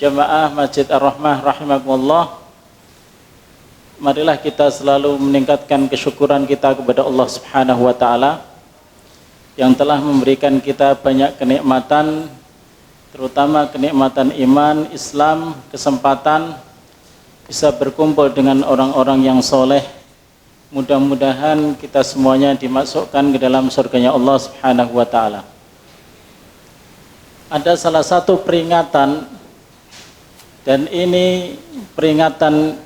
Jamaah Masjid Ar-Rahmah rahimakumullah, marilah kita selalu meningkatkan kesyukuran kita kepada Allah Subhanahu wa taala yang telah memberikan kita banyak kenikmatan, terutama kenikmatan iman, Islam, kesempatan bisa berkumpul dengan orang-orang yang soleh. Mudah-mudahan kita semuanya dimasukkan ke dalam surganya Allah Subhanahu wa taala. Ada salah satu peringatan, dan ini peringatan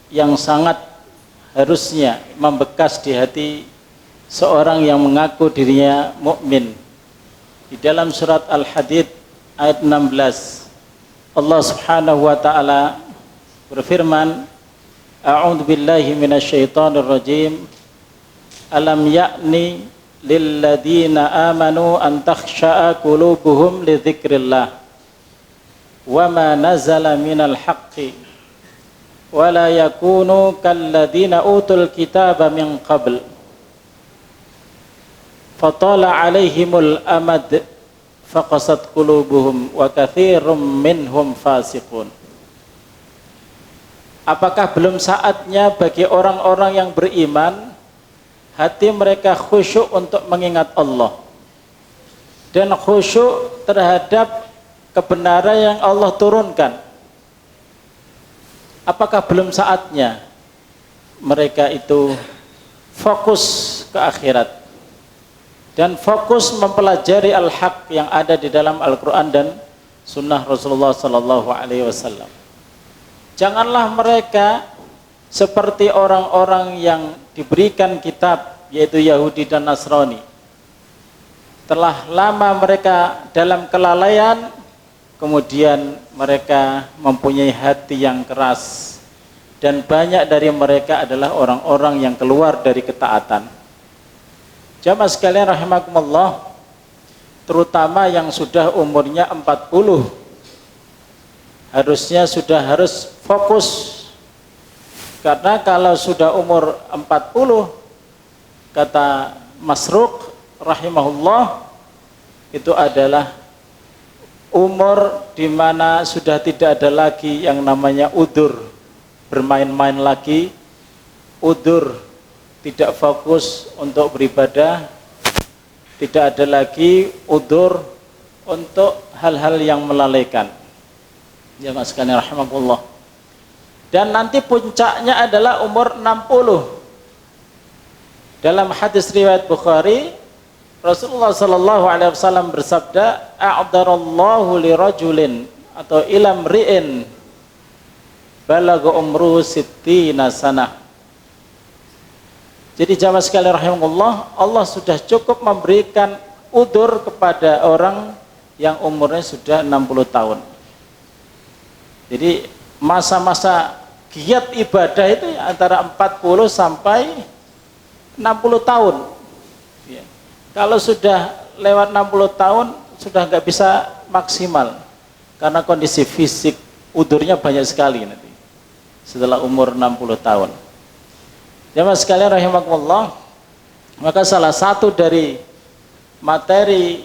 yang sangat harusnya membekas di hati seorang yang mengaku dirinya mukmin. Di dalam surat Al-Hadid ayat 16, Allah Subhanahu wa taala berfirman, A'udzu billahi minasyaitonir rajim. Alam ya'ni lilladzina amanu an takhsha'a qulubuhum li dzikrillah wa ma nazala minal haqqi wa la yakunu kalladzina utul kitaba min qabl fatala 'alaihimul amad faqasat qulubuhum wa katsirum minhum fasiqun. Apakah belum saatnya bagi orang-orang yang beriman hati mereka khusyuk untuk mengingat Allah dan khusyuk terhadap kebenaran yang Allah turunkan? Apakah belum saatnya mereka itu fokus ke akhirat dan fokus mempelajari al-haq yang ada di dalam Al-Quran dan sunnah Rasulullah sallallahu alaihi wasallam? Janganlah mereka seperti orang-orang yang diberikan kitab, yaitu Yahudi dan Nasrani. Telah lama mereka dalam kelalaian, kemudian mereka mempunyai hati yang keras, dan banyak dari mereka adalah orang-orang yang keluar dari ketaatan. Jamaah sekalian rahimakumullah, terutama yang sudah umurnya 40, harusnya sudah harus fokus, karena kalau sudah umur 40, kata Masruq rahimahullah, itu adalah umur di mana sudah tidak ada lagi yang namanya udur, bermain-main lagi, udur, tidak fokus untuk beribadah, tidak ada lagi udur untuk hal-hal yang melalaikan. Jamaah sekalian rahimakumullah. Dan nanti puncaknya adalah umur 60. Dalam hadis riwayat Bukhari, Rasulullah sallallahu alaihi wasallam bersabda, a'darallahu li rajulin atau ilam ri'in balagha umruhu sittina sanah. Jadi jamaah sekalian rahimakumullah, Allah sudah cukup memberikan udzur kepada orang yang umurnya sudah 60 tahun. Jadi masa-masa giat ibadah itu antara 40 sampai 60 tahun. Ya. Kalau sudah lewat 60 tahun sudah nggak bisa maksimal karena kondisi fisik udurnya banyak sekali nanti setelah umur 60 tahun. Jamaah sekalian rahimakumullah, maka salah satu dari materi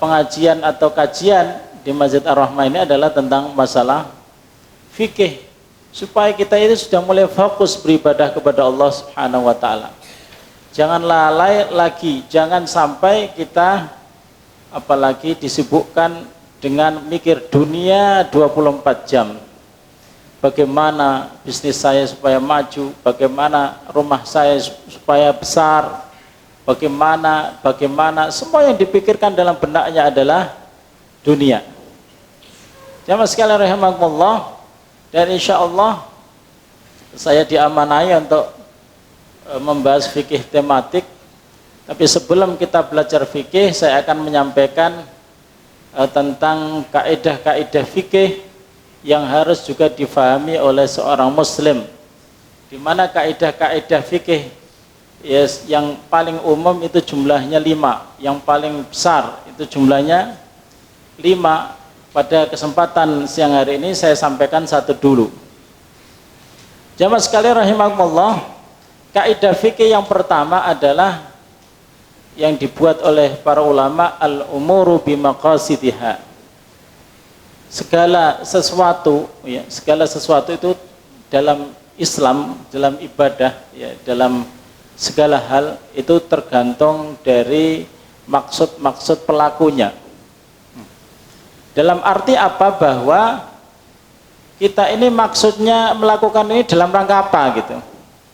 pengajian atau kajian di Masjid Ar-Rahmah ini adalah tentang masalah fikih, supaya kita itu sudah mulai fokus beribadah kepada Allah Subhanahu wa taala. Jangan lalai lagi, jangan sampai kita apalagi disibukkan dengan mikir dunia 24 jam. Bagaimana bisnis saya supaya maju, bagaimana rumah saya supaya besar, bagaimana semua yang dipikirkan dalam benaknya adalah dunia. Jamaah sekalian rahimakumullah, dan insya Allah saya diamanai untuk membahas fikih tematik. Tapi sebelum kita belajar fikih, saya akan menyampaikan tentang kaidah-kaidah fikih yang harus juga difahami oleh seorang muslim, di mana kaidah-kaidah fikih yang paling umum itu jumlahnya 5, yang paling besar itu jumlahnya 5. Pada kesempatan siang hari ini saya sampaikan satu dulu. Jamaah sekalian rahimakumullah, kaidah fikih yang pertama adalah yang dibuat oleh para ulama, al-umuru bimaqasidiha. Segala sesuatu, ya, segala sesuatu itu dalam Islam, dalam ibadah, ya, dalam segala hal itu tergantung dari maksud-maksud pelakunya. Dalam arti apa? Bahwa kita ini maksudnya melakukan ini dalam rangka apa gitu.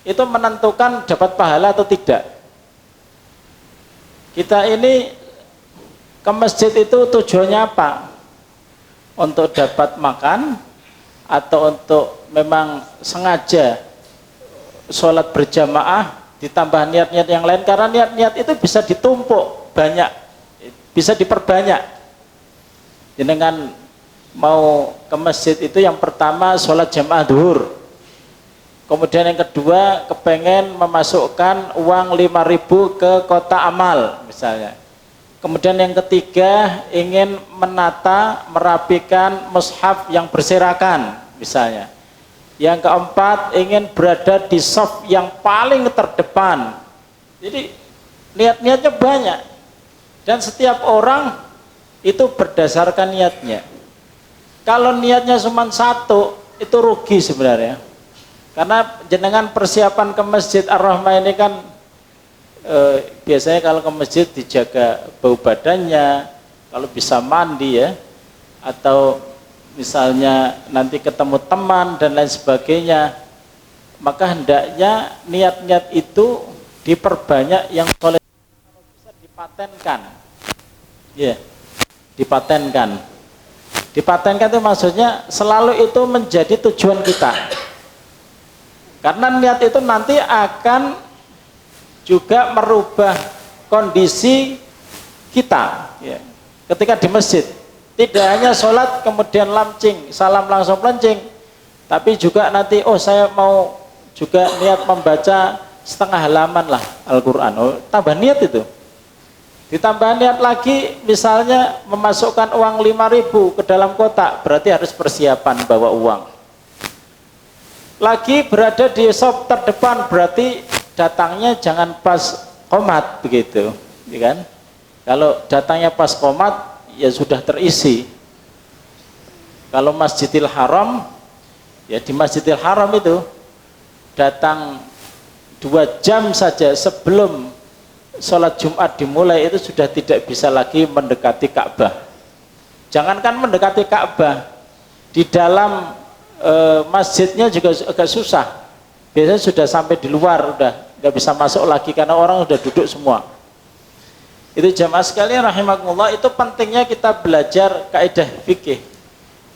Itu menentukan dapat pahala atau tidak. Kita ini ke masjid itu tujuannya apa? Untuk dapat makan atau untuk memang sengaja sholat berjamaah ditambah niat-niat yang lain, karena niat-niat itu bisa ditumpuk banyak, bisa diperbanyak. Dengan mau ke masjid itu yang pertama sholat jamaah zuhur, kemudian yang kedua kepengen memasukkan uang 5.000 ke kotak amal misalnya, kemudian yang ketiga ingin menata merapikan mushaf yang berserakan misalnya, yang keempat ingin berada di shaf yang paling terdepan. Jadi niat-niatnya banyak, dan setiap orang itu berdasarkan niatnya. Kalau niatnya cuma satu, itu rugi sebenarnya. Karena jenengan persiapan ke Masjid Ar-Rahmah ini kan biasanya kalau ke masjid dijaga bau badannya, kalau bisa mandi ya, atau misalnya nanti ketemu teman dan lain sebagainya, maka hendaknya niat-niat itu diperbanyak, yang soleh bisa dipatenkan. Ya. Dipatenkan itu maksudnya selalu itu menjadi tujuan kita, karena niat itu nanti akan juga merubah kondisi kita ya. Ketika di masjid tidak hanya sholat kemudian lamcing, salam langsung pelencing, tapi juga nanti saya mau juga niat membaca setengah halaman lah Al-Quran, tambah niat itu. Ditambah niat lagi misalnya memasukkan uang 5.000 ke dalam kotak, berarti harus persiapan bawa uang. Lagi berada di shop terdepan, berarti datangnya jangan pas qomat begitu, ya kan? Kalau datangnya pas qomat ya sudah terisi. Kalau Masjidil Haram, ya di Masjidil Haram itu datang 2 jam saja sebelum sholat Jumat dimulai itu sudah tidak bisa lagi mendekati Ka'bah. Jangankan mendekati Ka'bah, di dalam masjidnya juga agak susah. Biasanya sudah sampai di luar, udah nggak bisa masuk lagi karena orang sudah duduk semua. Itu jamaah sekalian rahimakumullah, itu pentingnya kita belajar kaidah fikih.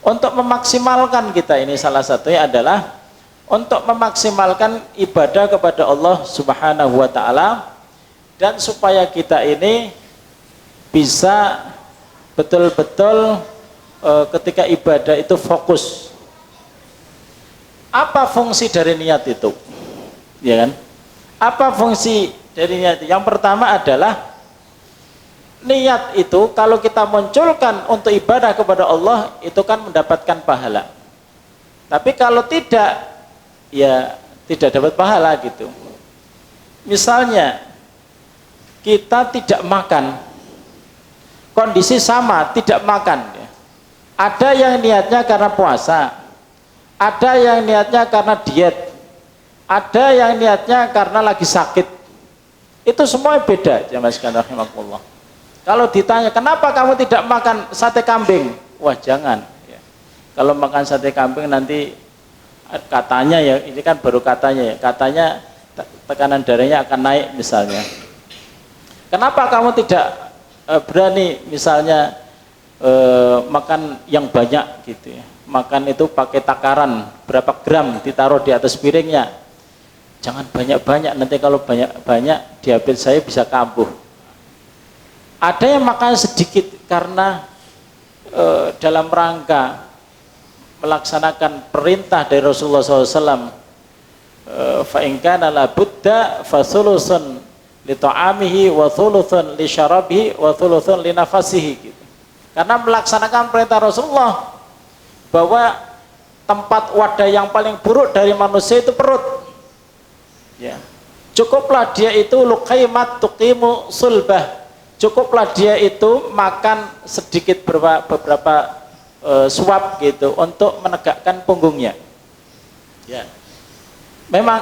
Untuk memaksimalkan kita ini, salah satunya adalah untuk memaksimalkan ibadah kepada Allah Subhanahu wa Ta'ala, dan supaya kita ini bisa betul-betul ketika ibadah itu fokus. Apa fungsi dari niat itu? Ya kan? Apa fungsi dari niat itu? Yang pertama adalah niat itu kalau kita munculkan untuk ibadah kepada Allah itu kan mendapatkan pahala. Tapi kalau tidak, ya tidak dapat pahala gitu. Misalnya kita tidak makan, kondisi sama, tidak makan. Ada yang niatnya karena puasa, ada yang niatnya karena diet, ada yang niatnya karena lagi sakit. Itu semua beda, jamaah sekalian rahimakumullah. Kalau ditanya, kenapa kamu tidak makan sate kambing? Wah jangan. Kalau makan sate kambing nanti katanya ya, ini kan baru katanya ya, katanya tekanan darahnya akan naik misalnya. Kenapa kamu tidak berani misalnya makan yang banyak gitu ya? Makan itu pakai takaran berapa gram ditaruh di atas piringnya. Jangan banyak-banyak, nanti kalau banyak-banyak diabetes saya bisa kambuh. Ada yang makan sedikit karena dalam rangka melaksanakan perintah dari Rasulullah SAW. Fa in kana la budda fa thuluthun li ta'amihi wa thuluthun li syarabihi wa thuluthun li nafasihi gitu. Karena melaksanakan perintah Rasulullah bahwa tempat wadah yang paling buruk dari manusia itu perut. Ya. Cukuplah dia itu luqaimat tuqimu sulbah. Cukuplah dia itu makan sedikit beberapa suap gitu untuk menegakkan punggungnya. Ya.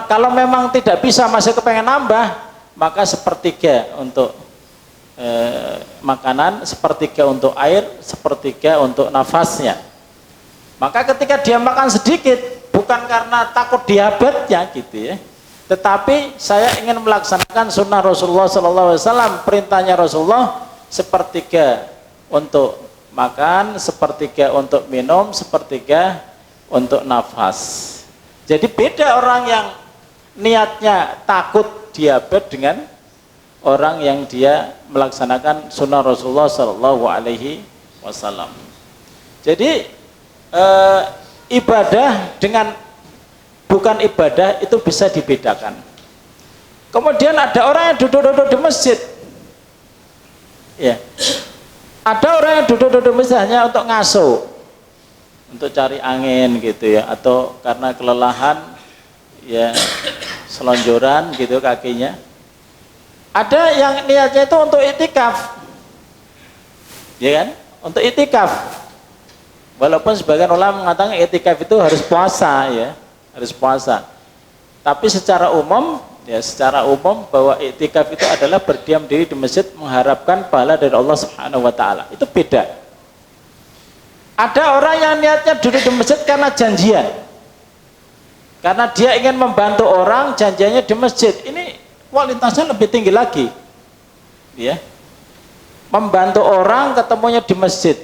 Kalau memang tidak bisa masih kepengen nambah, maka sepertiga untuk makanan, sepertiga untuk air, sepertiga untuk nafasnya. Maka ketika dia makan sedikit, bukan karena takut diabetesnya gitu ya, tetapi saya ingin melaksanakan sunnah Rasulullah SAW, perintahnya Rasulullah, sepertiga untuk makan, sepertiga untuk minum, sepertiga untuk nafas. Jadi beda orang yang niatnya takut diabetes dengan orang yang dia melaksanakan sunnah Rasulullah SAW. Jadi ibadah dengan bukan ibadah itu bisa dibedakan. Kemudian ada orang yang duduk-duduk di masjid, ya. Ada orang yang duduk-duduk di masjid hanya untuk ngaso, untuk cari angin gitu ya, atau karena kelelahan ya selonjoran gitu kakinya. Ada yang niatnya itu untuk itikaf, ya kan? Untuk itikaf. Walaupun sebagian ulama mengatakan itikaf itu harus puasa ya, harus puasa. Tapi secara umum bahwa itikaf itu adalah berdiam diri di masjid mengharapkan pahala dari Allah Subhanahu wa taala. Itu beda. Ada orang yang niatnya duduk di masjid karena janjian. Karena dia ingin membantu orang, janjiannya di masjid. Ini kualitasnya lebih tinggi lagi. Ya. Membantu orang ketemunya di masjid.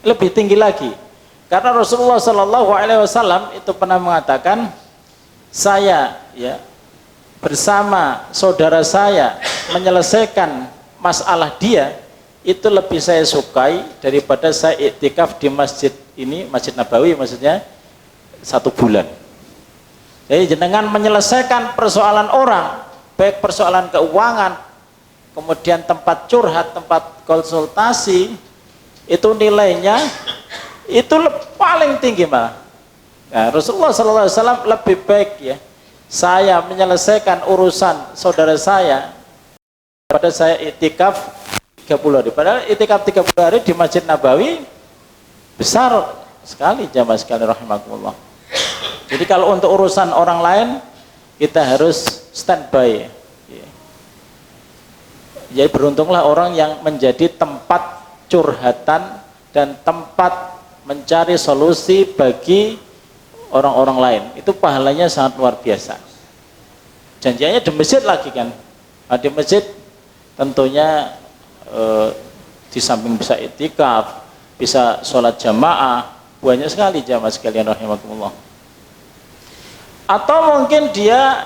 Lebih tinggi lagi, karena Rasulullah SAW itu pernah mengatakan, saya ya bersama saudara saya menyelesaikan masalah dia itu lebih saya sukai daripada saya iktikaf di masjid ini, Masjid Nabawi maksudnya 1 bulan. Jadi jenengan menyelesaikan persoalan orang, baik persoalan keuangan, kemudian tempat curhat, tempat konsultasi, itu nilainya itu paling tinggi malah. Nah, Rasulullah SAW lebih baik ya saya menyelesaikan urusan saudara saya daripada saya itikaf 30 hari. Padahal itikaf 30 hari di Masjid Nabawi besar sekali jamaah sekalian rahimakumullah. Jadi kalau untuk urusan orang lain kita harus standby. Jadi beruntunglah orang yang menjadi tempat curhatan dan tempat mencari solusi bagi orang-orang lain. Itu pahalanya sangat luar biasa. Janjiannya di masjid lagi kan. Nah, di masjid tentunya di samping bisa itikaf, bisa sholat jamaah, banyak sekali jamaah sekalian rahimakumullah. Atau mungkin dia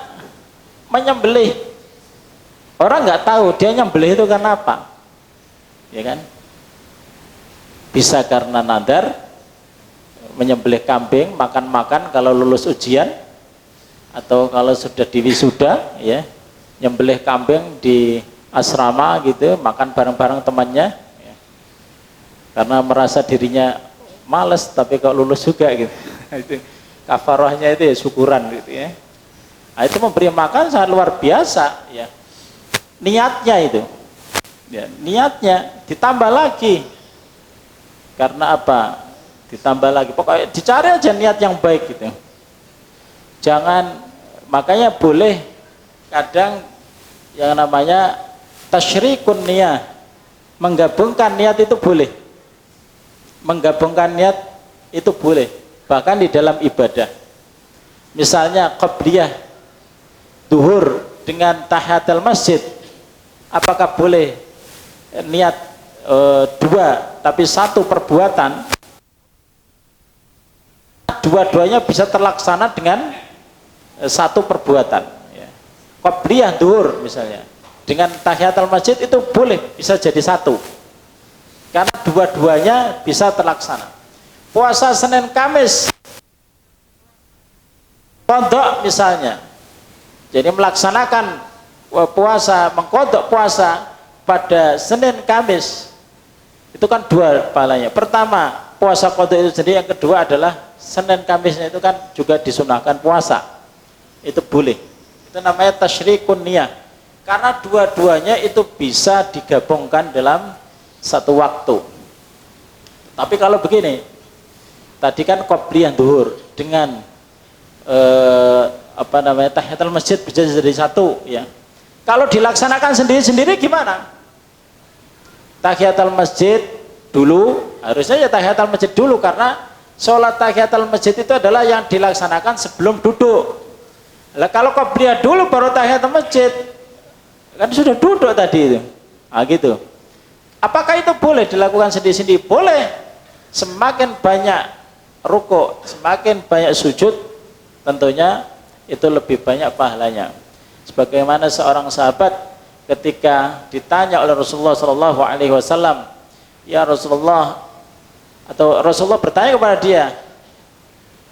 menyembelih. Orang nggak tahu dia nyembelih itu karena apa, ya kan? Bisa karena nadar, menyembelih kambing, makan-makan kalau lulus ujian, atau kalau sudah diwisuda, ya, nyembelih kambing di asrama gitu, makan bareng-bareng temannya, ya. Karena merasa dirinya males, tapi kalau lulus juga gitu. Itu kafarahnya itu ya syukuran gitu ya. Nah, itu memberi makan sangat luar biasa, ya. Niatnya itu, ya, niatnya ditambah lagi. Karena apa? Ditambah lagi. Pokoknya dicari aja niat yang baik gitu. Jangan, makanya boleh kadang yang namanya tasyrikun niyah, menggabungkan niat itu boleh. Menggabungkan niat itu boleh. Bahkan di dalam ibadah. Misalnya qabliyah duhur dengan tahiyatul masjid. Apakah boleh niat dua tapi satu perbuatan, dua-duanya bisa terlaksana dengan satu perbuatan ya. Qabliyah duhur misalnya dengan tahiyatul masjid itu boleh, bisa jadi satu karena dua-duanya bisa terlaksana. Puasa Senin Kamis qadha misalnya, jadi melaksanakan puasa, mengqadha puasa pada Senin Kamis itu kan dua pahalanya. Pertama puasa qadha itu sendiri, yang kedua adalah Senin Kamisnya itu kan juga disunahkan puasa, itu boleh. Itu namanya tasyrikun niyah. Karena dua-duanya itu bisa digabungkan dalam satu waktu. Tapi kalau begini, tadi kan qobliyah zuhur dengan tahiyatul masjid bisa jadi satu ya. Kalau dilaksanakan sendiri-sendiri gimana? Tahiyatul masjid dulu, harusnya ya tahiyatul masjid dulu, karena sholat tahiyatul masjid itu adalah yang dilaksanakan sebelum duduk. Lah kalau qobliyah dulu baru tahiyatul masjid, kan sudah duduk tadi itu. Ah gitu. Apakah itu boleh dilakukan sendiri-sendiri? Boleh. Semakin banyak rukuk, semakin banyak sujud, tentunya itu lebih banyak pahalanya. Sebagaimana seorang sahabat ketika ditanya oleh Rasulullah SAW, ya Rasulullah, atau Rasulullah bertanya kepada dia,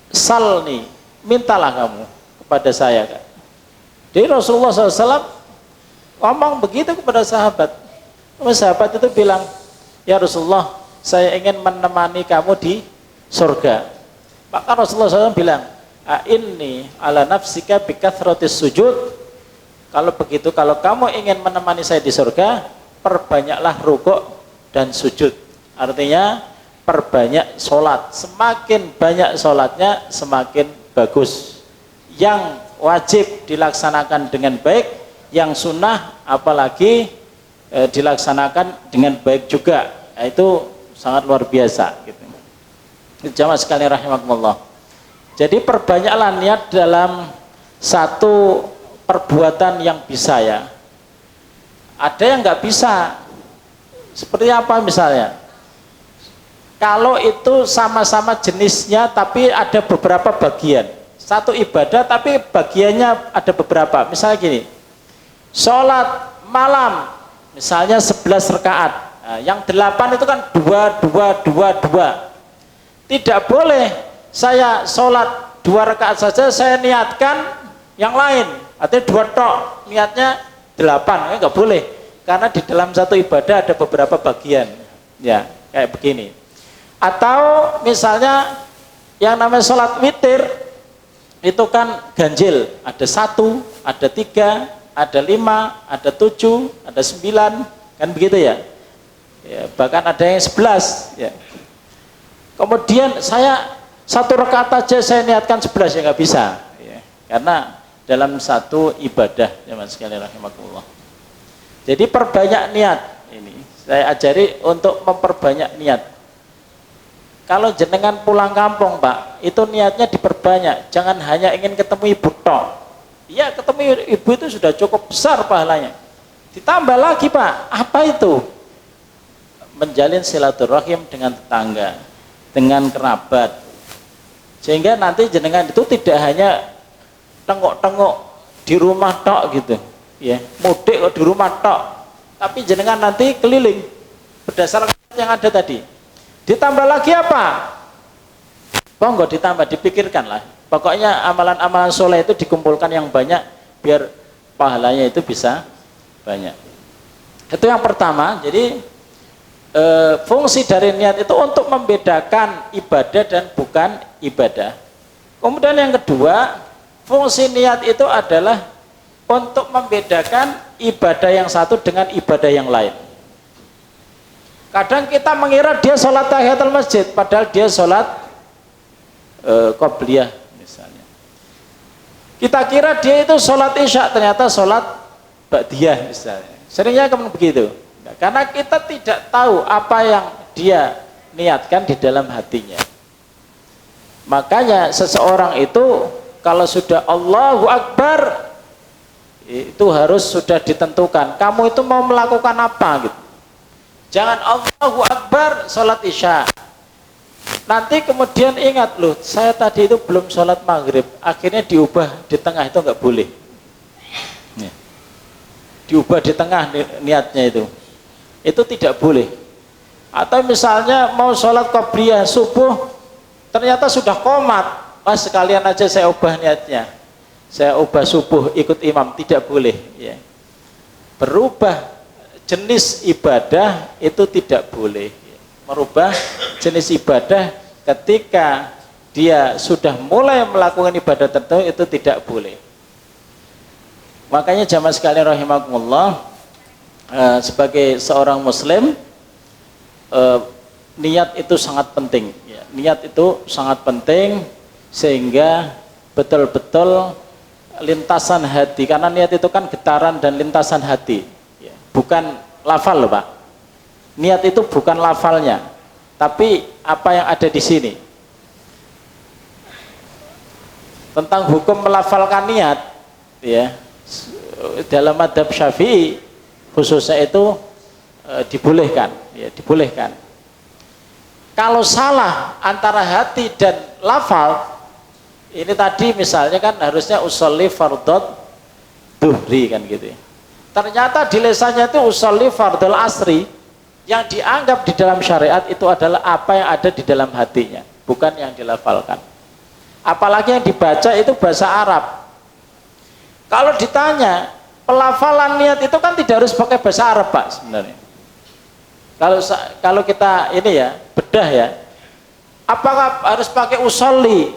salni, mintalah kamu kepada saya. Jadi Rasulullah SAW ngomong begitu kepada sahabat. Sahabat itu bilang, ya Rasulullah, saya ingin menemani kamu di surga. Maka Rasulullah SAW bilang, inni ala nafsika bikathratis sujud. Kalau begitu, kalau kamu ingin menemani saya di surga, perbanyaklah rukuk dan sujud. Artinya perbanyak sholat. Semakin banyak sholatnya, semakin bagus. Yang wajib dilaksanakan dengan baik, yang sunnah apalagi dilaksanakan dengan baik juga. Itu sangat luar biasa. Gitu. Jamaah sekalian rahimakumullah. Jadi perbanyaklah niat dalam satu perbuatan yang bisa ya. Ada yang nggak bisa. Seperti apa misalnya? Kalau itu sama-sama jenisnya tapi ada beberapa bagian. Satu ibadah tapi bagiannya ada beberapa. Misalnya gini, sholat malam misalnya 11 rakaat. Nah, yang 8 itu kan 2. Tidak boleh saya sholat 2 rakaat saja saya niatkan yang lain. Artinya 2 tok, niatnya 8, nggak boleh. Karena di dalam satu ibadah ada beberapa bagian. Ya, kayak begini. Atau misalnya yang namanya sholat witir, itu kan ganjil. Ada 1, ada 3, ada 5, ada 7, ada 9, kan begitu ya. Ya, bahkan ada yang 11. Ya. Kemudian saya 1 rakaat aja saya niatkan 11, ya nggak bisa. Ya. Karena dalam satu ibadah, ya mas sekalian rahimakumullah. Jadi perbanyak niat ini. Saya ajari untuk memperbanyak niat. Kalau jenengan pulang kampung, Pak, itu niatnya diperbanyak. Jangan hanya ingin ketemu ibu tok. Iya, ketemu ibu itu sudah cukup besar pahalanya. Ditambah lagi, Pak, apa itu? Menjalin silaturahim dengan tetangga, dengan kerabat. Sehingga nanti jenengan itu tidak hanya tengok-tengok di rumah tok gitu, ya, mudik kok di rumah tok, tapi jenengan nanti keliling berdasarkan yang ada tadi. Ditambah lagi apa? Monggo ditambah, dipikirkan lah. Pokoknya amalan-amalan soleh itu dikumpulkan yang banyak biar pahalanya itu bisa banyak. Itu yang pertama. Jadi fungsi dari niat itu untuk membedakan ibadah dan bukan ibadah. Kemudian yang kedua, fungsi niat itu adalah untuk membedakan ibadah yang satu dengan ibadah yang lain. Kadang kita mengira dia sholat tahiyatul masjid, padahal dia sholat qobliyah misalnya. Kita kira dia itu sholat isya, ternyata sholat ba'diyah misalnya. Seringnya kan begitu. Nah, karena kita tidak tahu apa yang dia niatkan di dalam hatinya. Makanya seseorang itu kalau sudah Allahu Akbar, itu harus sudah ditentukan. Kamu itu mau melakukan apa gitu. Jangan Allahu Akbar sholat isya. Nanti kemudian ingat, loh, saya tadi itu belum sholat maghrib. Akhirnya diubah di tengah, itu nggak boleh. Diubah di tengah niatnya itu. Itu tidak boleh. Atau misalnya mau sholat qobliyah subuh, ternyata sudah qomat. Mas, sekalian aja saya ubah niatnya, saya ubah subuh ikut imam. Tidak boleh ya. Berubah jenis ibadah itu tidak boleh. Merubah jenis ibadah ketika dia sudah mulai melakukan ibadah tertentu itu tidak boleh. Makanya jamaah sekalian rahimakumullah, sebagai seorang muslim, niat itu sangat penting ya. Niat itu sangat penting sehingga betul-betul lintasan hati, karena niat itu kan getaran dan lintasan hati ya. Bukan lafal loh Pak, niat itu bukan lafalnya, tapi apa yang ada di sini. Tentang hukum melafalkan niat ya, dalam madhab Syafi'i khususnya itu dibolehkan ya, dibolehkan. Kalau salah antara hati dan lafal, ini tadi misalnya kan harusnya usolli fardot duhri kan gitu ya. Ternyata di lisannya itu usolli fardol asri, yang dianggap di dalam syariat itu adalah apa yang ada di dalam hatinya, bukan yang dilafalkan. Apalagi yang dibaca itu bahasa Arab. Kalau ditanya pelafalan niat itu kan tidak harus pakai bahasa Arab Pak sebenarnya. Kalau kita ini ya bedah ya, apakah harus pakai usolli?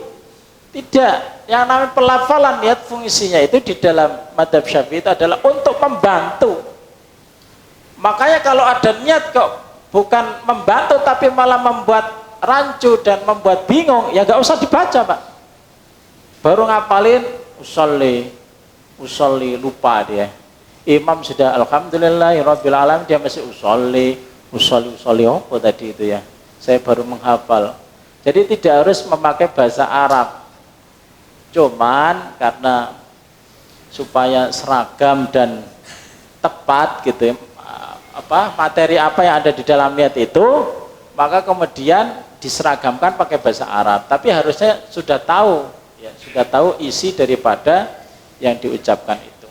Tidak. Yang namanya pelafalan niat fungsinya itu di dalam madhab Syafi'i itu adalah untuk membantu. Makanya kalau ada niat kok bukan membantu tapi malah membuat rancu dan membuat bingung, ya nggak usah dibaca Pak. Baru ngapalin usolli lupa dia. Imam sudah alhamdulillahirabbil alamin, dia masih usolli apa tadi itu ya. Saya baru menghafal. Jadi tidak harus memakai bahasa Arab. Cuman karena supaya seragam dan tepat gitu ya, materi apa yang ada di dalam niat itu, maka kemudian diseragamkan pakai bahasa Arab. Tapi harusnya sudah tahu ya, sudah tahu isi daripada yang diucapkan itu.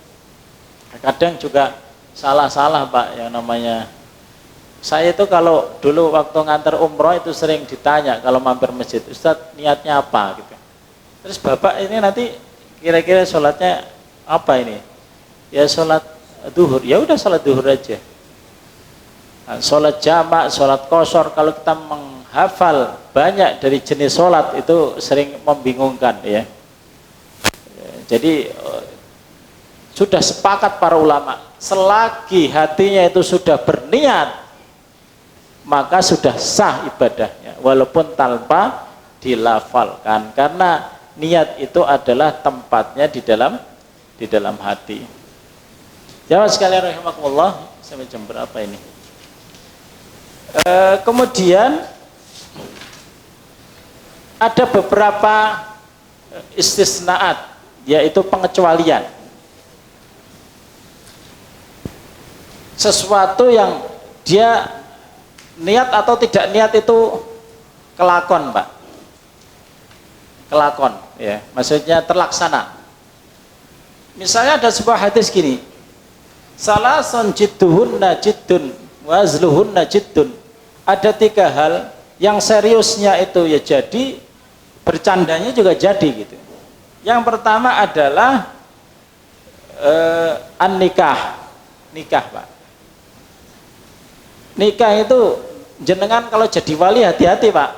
Kadang juga salah-salah Pak, yang namanya, saya itu kalau dulu waktu ngantar umroh itu sering ditanya kalau mampir masjid, Ustadz niatnya apa gitu. Terus Bapak ini nanti kira-kira sholatnya apa ini? Ya sholat duhur, ya udah sholat duhur aja. Nah, sholat jamak, sholat qashar, kalau kita menghafal banyak dari jenis sholat itu sering membingungkan ya. Jadi sudah sepakat para ulama, selagi hatinya itu sudah berniat, maka sudah sah ibadahnya walaupun tanpa dilafalkan, karena niat itu adalah tempatnya di dalam hati. Jamaah sekalian rahimakumullah, sampai jam berapa ini? Kemudian ada beberapa istisnaat, yaitu pengecualian. Sesuatu yang dia niat atau tidak niat itu kelakon Pak, kelakon ya, maksudnya terlaksana. Misalnya ada sebuah hadis gini, salasun jidduhunna jiddun wazluhunna jiddun, ada 3 hal yang seriusnya itu ya jadi, bercandanya juga jadi gitu. Yang pertama adalah nikah Pak. Nikah itu jenengan kalau jadi wali hati-hati Pak.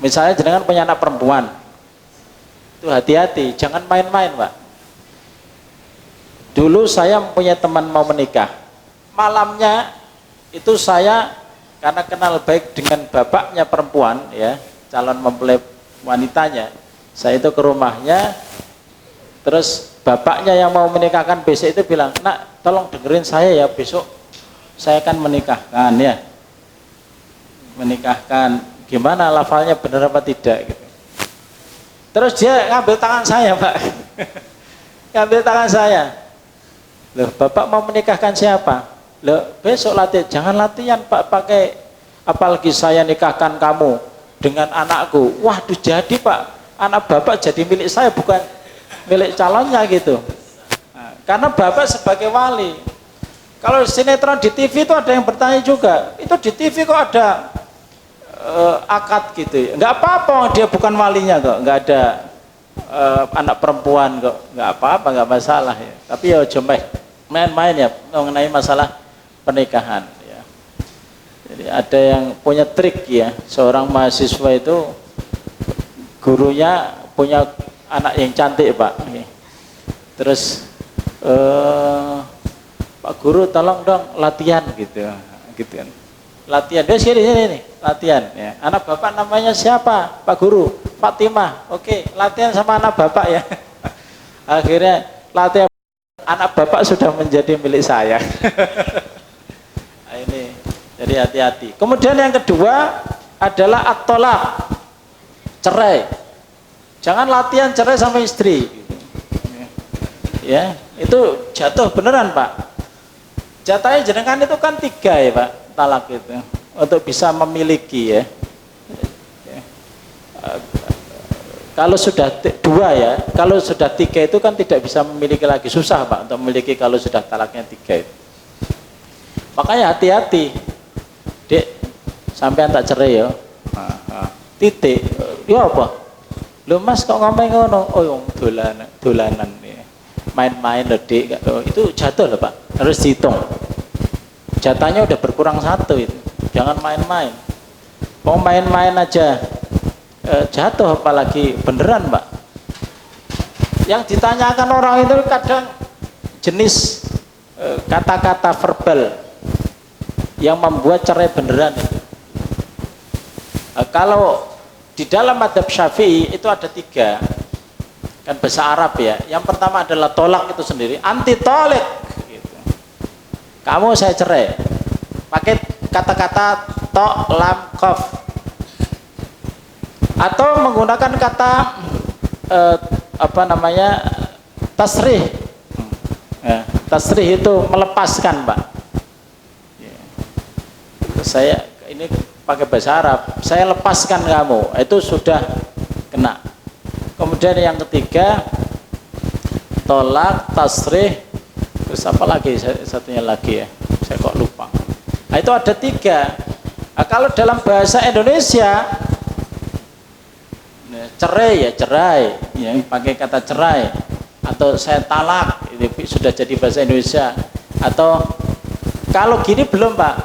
Misalnya jenengan punya anak perempuan, itu hati-hati, jangan main-main Pak. Dulu saya punya teman mau menikah, malamnya itu saya karena kenal baik dengan bapaknya perempuan ya, calon mempelai wanitanya, saya itu ke rumahnya, terus bapaknya yang mau menikahkan besok itu bilang, nak tolong dengerin saya ya, besok saya akan menikahkan ya, menikahkan, gimana lafalnya benar apa tidak gitu. Terus dia ngambil tangan saya Pak, ngambil tangan saya, loh bapak mau menikahkan siapa? Loh besok latihan, jangan latihan Pak pakai, apalagi saya nikahkan kamu dengan anakku. Waduh jadi Pak, anak bapak jadi milik saya bukan milik calonnya gitu. Nah, karena bapak sebagai wali. Kalau sinetron di TV itu ada yang bertanya juga, itu di TV kok ada akad gitu ya. Nggak apa-apa, dia bukan walinya kok, nggak ada anak perempuan kok, nggak apa-apa, nggak masalah ya. Tapi ya cuma main-main ya mengenai masalah pernikahan ya. Jadi ada yang punya trik ya, seorang mahasiswa itu gurunya punya anak yang cantik Pak. Terus Pak Guru tolong dong latihan gitu kan. Latihan, dia sini nih, latihan ya. Anak bapak namanya siapa? Pak Guru, Fatimah. Oke, latihan sama anak bapak ya. Akhirnya latihan, anak bapak sudah menjadi milik saya. Nah, ini, jadi hati-hati. Kemudian yang kedua adalah at-thalaq, cerai. Jangan latihan cerai sama istri. Ya, itu jatuh beneran Pak. Jatahnya jenengan itu kan 3 ya Pak, talak itu untuk bisa memiliki ya. Kalau sudah 2 ya, kalau sudah 3 itu kan tidak bisa memiliki lagi, susah Pak untuk memiliki kalau sudah talaknya 3 itu. Makanya hati-hati, Dek, sampai tak cerai ya. Titik, ya apa? Lu Mas kok ngomong ngono? Oh yang dolanan ya. Main-main loh Dek, itu jatuh loh Pak, harus dihitung. Jatahnya udah berkurang 1 itu, jangan main-main. Mau main-main aja jatuh, apalagi beneran Pak. Yang ditanyakan orang itu kadang jenis kata-kata verbal yang membuat cerai beneran itu. Kalau di dalam madzhab Syafi'i itu ada 3 kan bahasa Arab ya. Yang pertama adalah tolak itu sendiri, anti tolik gitu. Kamu saya cerai pakai kata-kata to lam qaf, atau menggunakan kata tasrih ya, tasrih itu melepaskan Pak ya. Saya ini pakai bahasa Arab, saya lepaskan kamu, itu sudah kena. Kemudian yang ketiga tolak, tasrih, terus apa lagi satunya lagi ya, saya kok lupa. Nah, itu ada 3. Nah, kalau dalam bahasa Indonesia cerai ya cerai, yang pakai kata cerai, atau saya talak, itu sudah jadi bahasa Indonesia. Atau kalau gini belum Pak,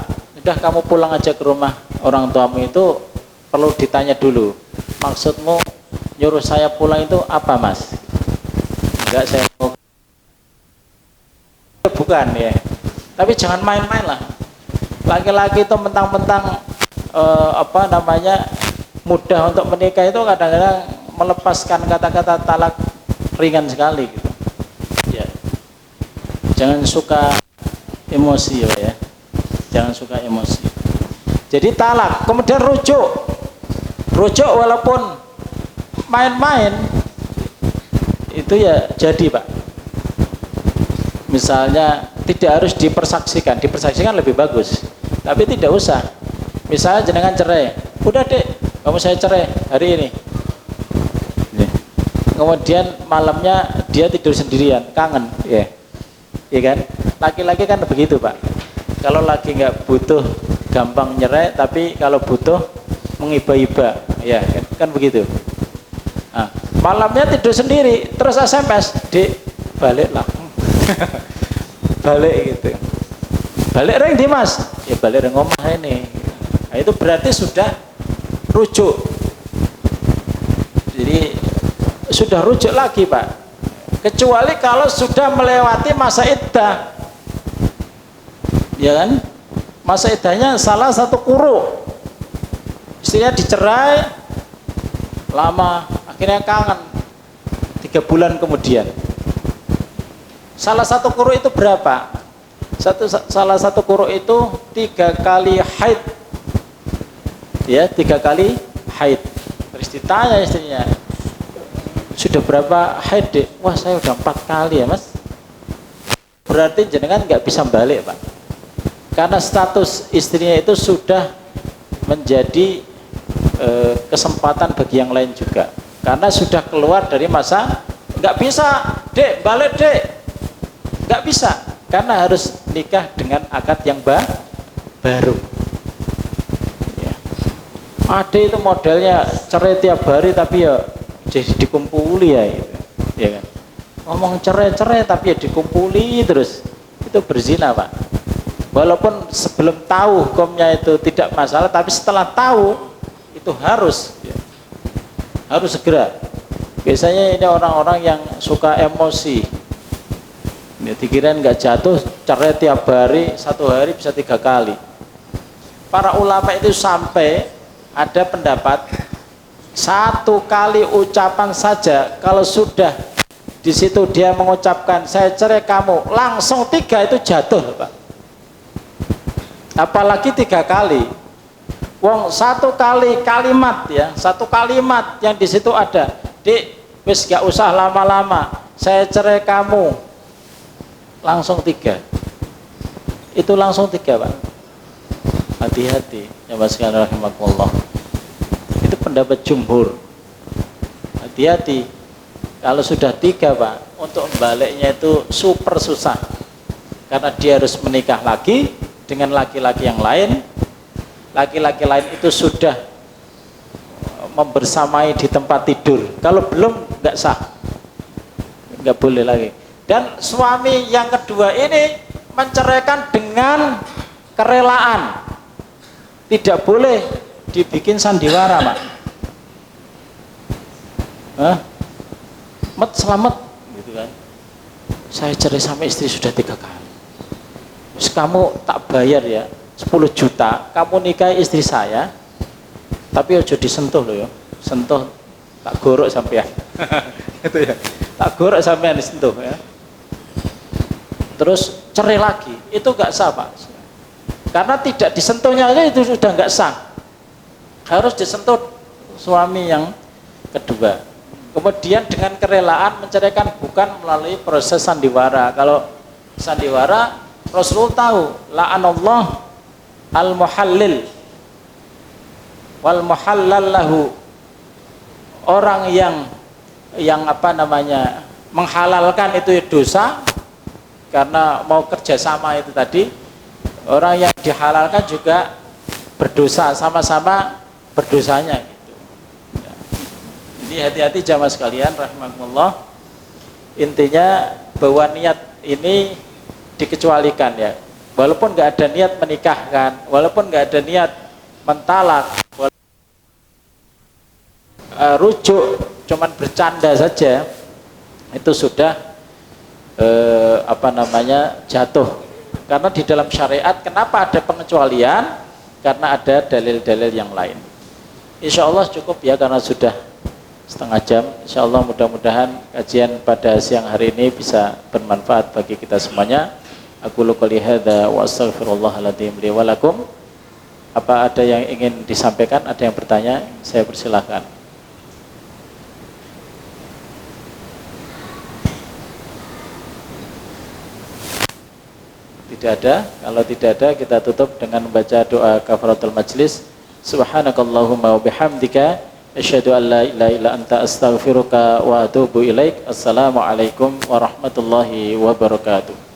udah kamu pulang aja ke rumah orang tuamu, itu perlu ditanya dulu, maksudmu nyuruh saya pulang itu apa Mas? Enggak, saya mau bukan ya. Tapi jangan main-main lah. Laki-laki itu mentang-mentang mudah untuk menikah itu kadang-kadang melepaskan kata-kata talak ringan sekali gitu. Ya. Jangan suka emosi ya. Jangan suka emosi. Jadi talak, kemudian rujuk. Rujuk walaupun main-main itu ya jadi Pak. Misalnya tidak harus dipersaksikan lebih bagus, tapi tidak usah. Misalnya jenengan cerai, udah Dek, kamu saya cerai hari ini. Kemudian malamnya dia tidur sendirian, kangen, ya, iya kan? Laki-laki kan begitu Pak. Kalau lagi nggak butuh gampang nyerai, tapi kalau butuh mengiba-iba, ya kan begitu. Nah, malamnya tidur sendiri, terus SMS, Dek, baliklah. Balik gitu. Balik ring di Mas, ya balik ring omah ini. Nah, itu berarti sudah rujuk. Jadi sudah rujuk lagi Pak. Kecuali kalau sudah melewati masa iddah, ya kan? Masa iddahnya salah satu quru, istrinya dicerai lama, akhirnya kangen 3 bulan kemudian. Salah satu quru itu berapa? Salah satu quru itu 3 kali haid. Ya, 3 kali haid. Terus ditanya istrinya, sudah berapa haid Dek? Wah, saya udah 4 kali ya Mas. Berarti jenengan nggak bisa balik Pak, karena status istrinya itu sudah menjadi kesempatan bagi yang lain juga, karena sudah keluar dari masa. Nggak bisa Dek, balik Dek, nggak bisa, karena harus nikah dengan akad yang baru ya. Ada itu modelnya cerai tiap hari tapi ya jadi dikumpuli ya, gitu. Ya kan? Ngomong cerai tapi ya dikumpuli terus, itu berzina Pak. Walaupun sebelum tahu hukumnya itu tidak masalah, tapi setelah tahu itu harus ya, harus segera. Biasanya ini orang-orang yang suka emosi, Ya, dikirain nggak jatuh, cerai tiap hari, satu hari bisa 3 kali. Para ulama itu sampai ada pendapat 1 kali ucapan saja, kalau sudah di situ dia mengucapkan saya cerai kamu, langsung 3 itu jatuh, Pak. Apalagi 3 kali. Wong 1 kali kalimat ya, 1 kalimat yang di situ ada, Dik, wis gak usah lama-lama, saya cerai kamu, langsung 3. Itu langsung 3, Pak. Hati-hati ya Mas sekalian rahimakumullah. Itu pendapat jumhur. Hati-hati. Kalau sudah 3, Pak, untuk membaliknya itu super susah. Karena dia harus menikah lagi dengan laki-laki yang lain. Laki-laki lain itu sudah membersamai di tempat tidur. Kalau belum, nggak sah, nggak boleh lagi. Dan suami yang kedua ini menceraikan dengan kerelaan, tidak boleh dibikin sandiwara, Pak. Mat selamat, gitu kan? Saya cerai sama istri sudah 3 kali. Terus kamu tak bayar ya 10 juta, kamu nikahi istri saya, tapi ojo disentuh loh ya, sentuh tak gorok sampean. Itu ya, tak gorok sampean disentuh ya. Terus cerai lagi, itu nggak sah, Pak. Karena tidak disentuhnya itu sudah nggak sah. Harus disentuh suami yang kedua. Kemudian dengan kerelaan menceraikan, bukan melalui proses sandiwara. Kalau sandiwara, Rasulullah tahu, la'anallah al-muhallil wal muhallal lahu, orang yang menghalalkan itu dosa karena mau kerjasama itu tadi, orang yang dihalalkan juga berdosa, sama-sama berdosanya gitu. Ya. Jadi hati-hati jamaah sekalian rahimakumullah. Intinya bahwa niat ini dikecualikan ya. Walaupun nggak ada niat menikahkan, walaupun nggak ada niat mentalak, rujuk, cuman bercanda saja, itu sudah jatuh. Karena di dalam syariat, kenapa ada pengecualian? Karena ada dalil-dalil yang lain. Insya Allah cukup ya, karena sudah setengah jam. Insya Allah mudah-mudahan kajian pada siang hari ini bisa bermanfaat bagi kita semuanya. Aku qouli hadza wa astaghfirullahaladzim li wa lakum. Apa ada yang ingin disampaikan? Ada yang bertanya? Saya persilahkan. Tidak ada. Kalau tidak ada, kita tutup dengan membaca doa kafaratul majlis. Subhanakallahumma wa bihamdika asyhadu an la ilaha illa anta astaghfiruka wa atubu ilaik. Assalamualaikum warahmatullahi wabarakatuh.